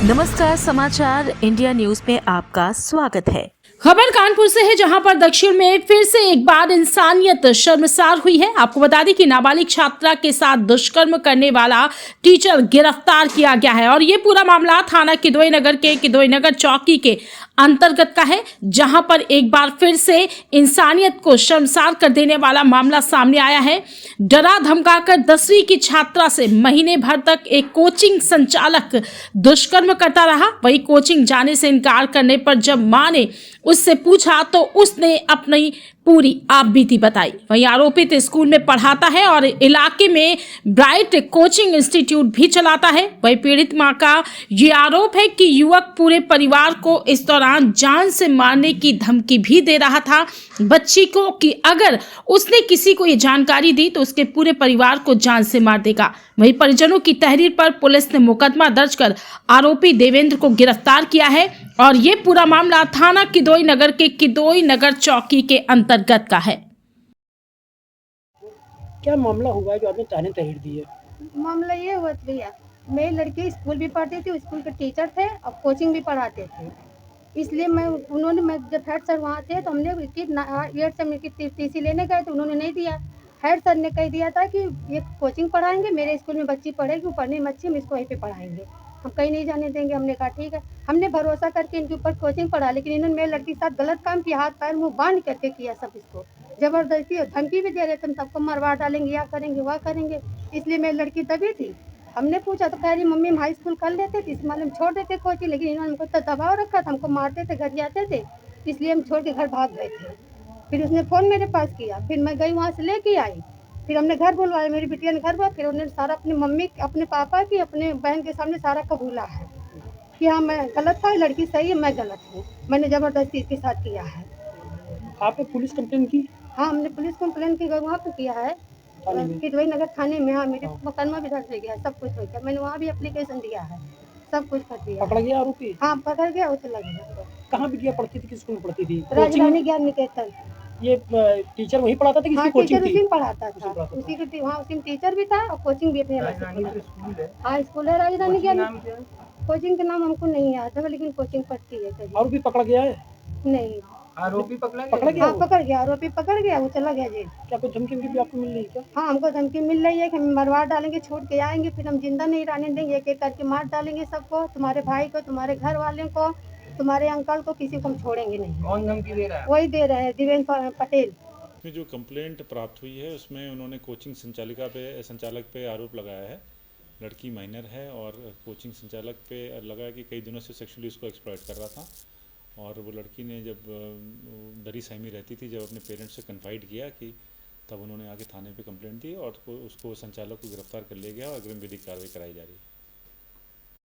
नमस्कार, समाचार India news में आपका स्वागत है। खबर कानपुर से है, जहां पर दक्षिण में फिर से एक बार इंसानियत शर्मसार हुई है। आपको बता दें कि नाबालिग छात्रा के साथ दुष्कर्म करने वाला टीचर गिरफ्तार किया गया है और ये पूरा मामला थाना किदवई नगर के किदवई नगर चौकी के अंतर्गत का है, जहां पर एक बार फिर से इंसानियत को शर्मसार कर देने वाला मामला सामने आया है। डरा धमकाकर 10वीं की छात्रा से महीने भर तक एक कोचिंग संचालक दुष्कर्म करता रहा। वही कोचिंग जाने से इनकार करने पर जब मां ने उससे पूछा तो उसने अपनी पूरी आपबीती बताई। वहीं आरोपित स्कूल में पढ़ाता है और इलाके में ब्राइट कोचिंग इंस्टीट्यूट भी चलाता है। वहीं पीड़ित मां का ये आरोप है कि युवक पूरे परिवार को इस दौरान जान से मारने की धमकी भी दे रहा था बच्ची को, कि अगर उसने किसी को ये जानकारी दी तो उसके पूरे परिवार को जान से मार देगा। वहीं परिजनों की तहरीर पर पुलिस ने मुकदमा दर्ज कर आरोपी देवेंद्र को गिरफ्तार किया है और ये पूरा मामला थाना किदवई नगर के किदवई नगर चौकी के अंतर्गत का है। क्या मामला हुआ है जो आपने थाने तहरीर दी है? मामला ये हुआ भैया, मेरी लड़की स्कूल भी पढ़ती थी, स्कूल के टीचर थे और कोचिंग भी पढ़ाते थे। इसलिए मैं जब हेड सर वहाँ थे तो हमने हेड सर की टीसी लेने गए तो उन्होंने नहीं दिया। हेड सर ने कह दिया था कि ये कोचिंग पढ़ाएंगे, मेरे स्कूल में बच्ची पढ़ेगी, वो पढ़ने में अच्छी, हम इसको वहीं पे पढ़ाएंगे, हम कहीं नहीं जाने देंगे। हमने कहा ठीक है। हमने भरोसा करके इनके ऊपर कोचिंग पढ़ा, लेकिन इन्होंने मेरी लड़की के साथ गलत काम किया, हाथ पैर मुँह बांध करके किया सब। इसको जबरदस्ती और धमकी भी दे रहे थे, हम सबको मरवा डालेंगे, या करेंगे वह करेंगे। इसलिए मेरी लड़की दबी थी। हमने पूछा तो कह रही मम्मी हम हाई स्कूल कर लेते थे, इस मालूम छोड़ देते कोचिंग, लेकिन इन्होंने हमको तो दबाव रखा था, हमको मारते थे, घर जाते थे, इसलिए हम छोड़ के घर भाग गए थे। फिर उसने फ़ोन मेरे पास किया, फिर मैं गई वहाँ से लेके आई, फिर हमने घर बुलवाया, मेरी बिटिया ने घर बुलवाया। फिर उन्होंने सारा अपनी मम्मी, अपने पापा की, अपने बहन के सामने सारा कबूला है कि हाँ मैं गलत था, लड़की सही है, मैं गलत हूँ, मैंने ज़बरदस्ती इसके साथ किया है। आपने पुलिस कंप्लेन की? हाँ, हमने पुलिस कंप्लेन की, वहाँ पे किया है किदवई नगर थाने में। हाँ, मेरे मुकदमा भी दर्ज हो गया, सब कुछ हो गया, मैंने वहाँ भी एप्लीकेशन दिया है, सब कुछ कर दिया। पकड़ा गया आरोपी? हाँ, पकड़ गया, वो चला गया। कहाँ बिटिया पढ़ती थी, किस स्कूल में पढ़ती थी? राजधानी ज्ञान निकेतन। ये टीचर वहीं पढ़ाता था? हाँ, किसी टीचर कोचिंग उसी थी? में पढ़ाता था, उसी के वहाँ उसी में टीचर भी था और कोचिंग भी अपने अलग से पढ़ाता। हाँ, स्कूल है राजधानी ज्ञान। कोचिंग का नाम हमको नहीं याद है, लेकिन कोचिंग पढ़ती है। आरोपी पकड़ा गया है? नहीं, आरोपी पकड़ा गया? हाँ पकड़ गया, आरोपी पकड़ गया, वो चला गया जेल। क्या कोई धमकी भी आपको मिल रही है क्या? हाँ, हमको धमकी मिल रही है कि हम मरवा डालेंगे, छोड़ के आएंगे, फिर हम जिंदा नहीं रहने देंगे, एक एक करके मार डालेंगे सबको, तुम्हारे भाई को, तुम्हारे घर वाले को, तुम्हारे अंकल को, किसी को हम छोड़ेंगे नहीं। कौन धमकी दे रहा है? वही दे रहे हैं, देवेंद्र पटेल। में जो कंप्लेंट प्राप्त हुई है उसमें उन्होंने कोचिंग संचालक पे आरोप लगाया है। लड़की माइनर है और कोचिंग संचालक पे लगा है कि कई दिनों से सेक्सुअली उसको एक्सप्लॉइट कर रहा था और वो लड़की ने जब डरी सहमी रहती थी, जब अपने पेरेंट्स से कन्फाइड किया कि तब उन्होंने आके थाने पे कंप्लेंट दी और उसको संचालक को गिरफ्तार कर लिया गया और अग्रिम विधिक कार्रवाई कराई जा रही है।